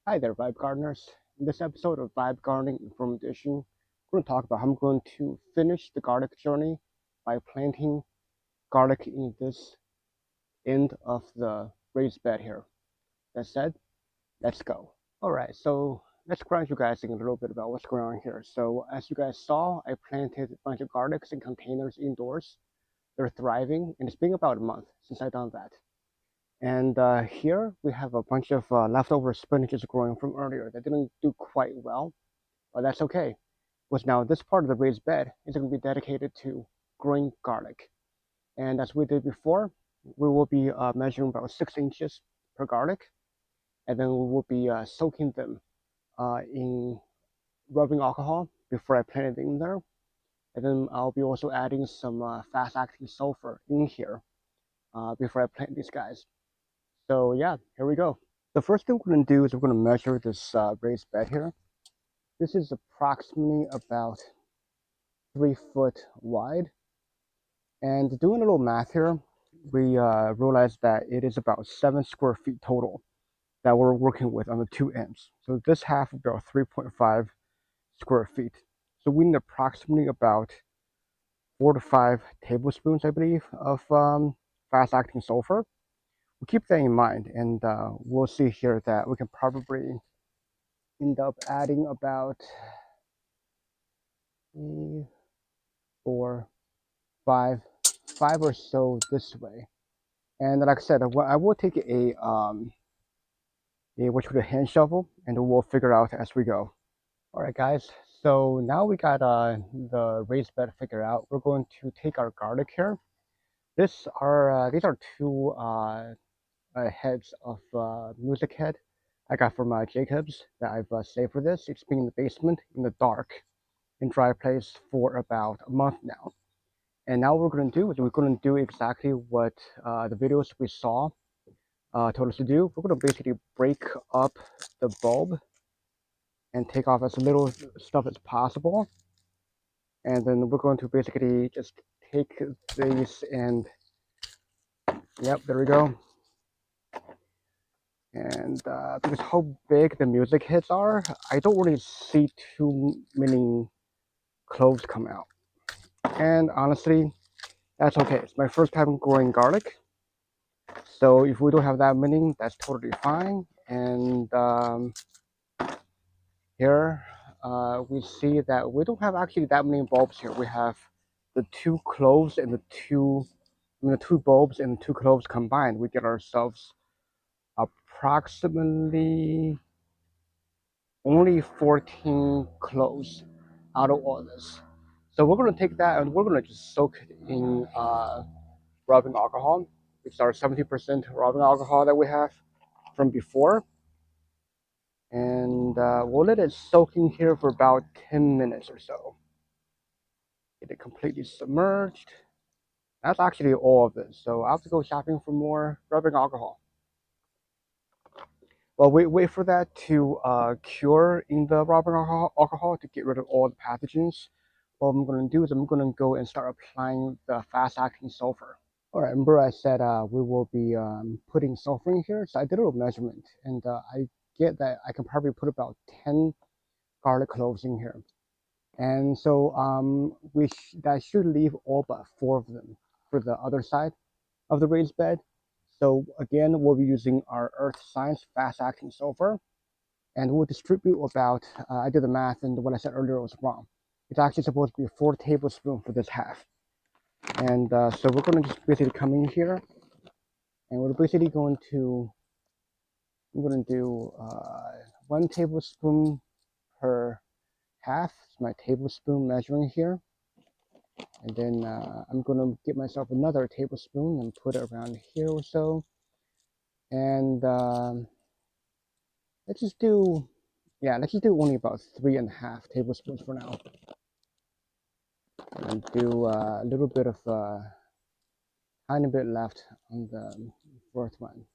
Hi there, Vibe Gardeners. In this episode of Vibe Gardening Inform Edition, we're going to talk about how I'm going to finish the garlic journey by planting garlic in this end of the raised bed here. That said, let's go. Alright, so let's ground you guys in a little bit about what's going on here. So as you guys saw, I planted a bunch of garlics in containers indoors. They're thriving, and it's been about a month since I've done that. And here we have a bunch of leftover spinaches growing from earlier that didn't do quite well, but that's okay. Because now this part of the raised bed is going to be dedicated to growing garlic. And as we did before, we will be measuring about 6 inches per garlic, and then we will be soaking them in rubbing alcohol before I plant it in there. And then I'll be also adding some fast-acting sulfur in here before I plant these guys. So yeah, here we go. The first thing we're going to do is we're going to measure this raised bed here. This is approximately about 3 foot wide. And doing a little math here, we realized that it is about 7 square feet total that we're working with on the two ends. So this half will be about 3.5 square feet. So we need approximately about 4 to 5 tablespoons, I believe, of fast-acting sulfur. We'll keep that in mind, and we'll see here that we can probably end up adding about 3, 4, 5 or so this way. And like I said, I will take a hand shovel, and we'll figure out as we go. All right, guys. So now we got the raised bed figured out. We're going to take our garlic here. These are two heads of music head I got from Jacobs that I've saved for this. It's been in the basement in the dark in dry place for about a month now. And now what we're going to do is we're going to do exactly what the videos we saw told us to do. We're going to basically break up the bulb and take off as little stuff as possible. And then we're going to basically just take these and, yep, there we go. And because how big the music hits are, I don't really see too many cloves come out. And honestly, that's okay. It's my first time growing garlic. So if we don't have that many, that's totally fine. And here we see that we don't have actually that many bulbs here. We have the 2 cloves and the two bulbs and 2 cloves combined. We get ourselves approximately only 14 cloves out of all this. So we're going to take that and we're going to just soak it in rubbing alcohol, which is our 70% rubbing alcohol that we have from before. And we'll let it soak in here for about 10 minutes or so. Get it completely submerged. That's actually all of it. So I have to go shopping for more rubbing alcohol. Well, wait for that to cure in the rubbing alcohol to get rid of all the pathogens. What I'm going to do is I'm going to go and start applying the fast-acting sulfur. All right, remember I said we will be putting sulfur in here. So I did a little measurement, and I get that I can probably put about 10 garlic cloves in here. And so that should leave all but 4 of them for the other side of the raised bed. So again, we'll be using our Earth Science fast-acting sulfur, and we'll distribute about, I did the math, and what I said earlier was wrong. It's actually supposed to be 4 tablespoons for this half. And so we're going to just basically come in here, and we're basically going to, I'm going to do 1 tablespoon per half. It's my tablespoon measuring here. And then I'm going to get myself another tablespoon and put it around here or so. And let's just do only about 3.5 tablespoons for now. And do a little bit of tiny bit left on the 4th one.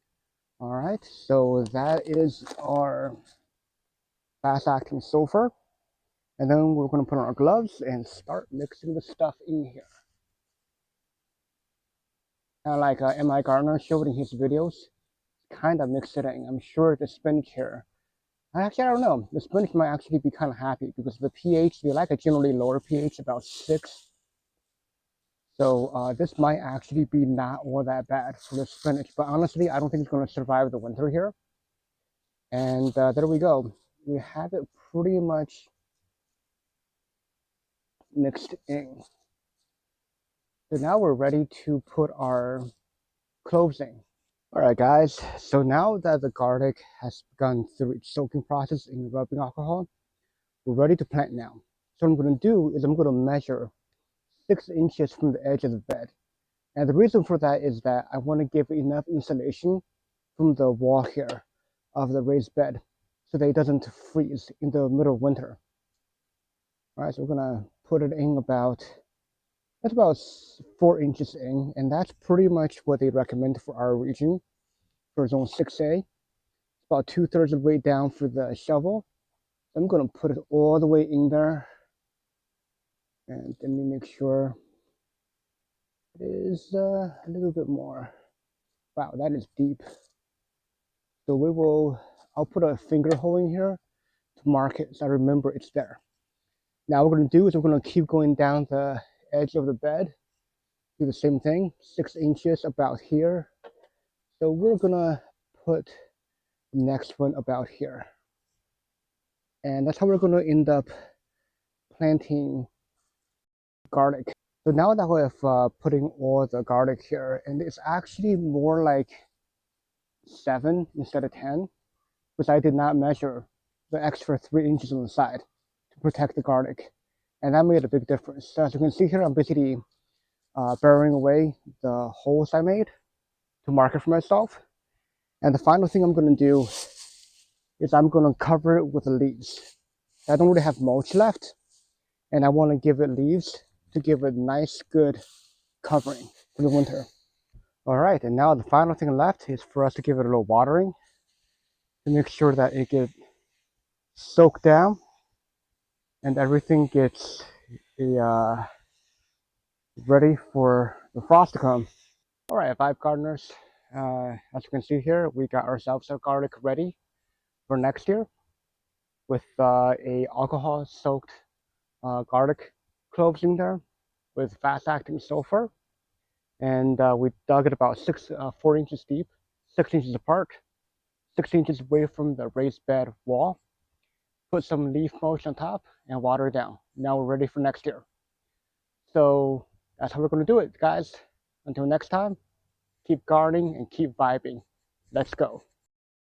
All right, so that is our fast-acting sulfur. And then we're going to put on our gloves and start mixing the stuff in here. Kind of like M.I. Gardner showed in his videos, kind of mix it in. I'm sure the spinach here Actually, I don't know. The spinach might actually be kind of happy because the pH, they like a generally lower pH, about 6. So this might actually be not all that bad for the spinach. But honestly, I don't think it's going to survive the winter here. And there we go. We have it pretty much mixed in. So now we're ready to put our cloves in. All right, guys. So now that the garlic has gone through its soaking process in rubbing alcohol, we're ready to plant now. So what I'm going to do is I'm going to measure 6 inches from the edge of the bed. And the reason for that is that I want to give enough insulation from the wall here of the raised bed so that it doesn't freeze in the middle of winter. All right, so we're going to put it in that's about 4 inches in, and that's pretty much what they recommend for our region for zone 6A. It's about 2/3 of the way down for the shovel. I'm going to put it all the way in there, and let me make sure it is a little bit more. Wow, that is deep. So I'll put a finger hole in here to mark it so I remember it's there. Now what we're going to do is we're going to keep going down the edge of the bed. Do the same thing, 6 inches about here. So we're going to put the next one about here. And that's how we're going to end up planting garlic. So now that we have putting all the garlic here, and it's actually more like 7 instead of 10, because I did not measure the extra 3 inches on the side to protect the garlic. And that made a big difference. So as you can see here, I'm basically burying away the holes I made to mark it for myself. And the final thing I'm going to do is I'm going to cover it with the leaves. I don't really have mulch left, and I want to give it leaves to give it nice, good covering for the winter. All right, and now the final thing left is for us to give it a little watering to make sure that it gets soaked down and everything gets ready for the frost to come. All right, Vibe Gardeners, as you can see here, we got ourselves a garlic ready for next year with a alcohol soaked garlic cloves in there with fast acting sulfur. And we dug it about 4 inches deep, 6 inches apart, 6 inches away from the raised bed wall. Put some leaf mulch on top and water it down. Now we're ready for next year. So that's how we're going to do it, guys. Until next time, keep gardening and keep vibing. Let's go.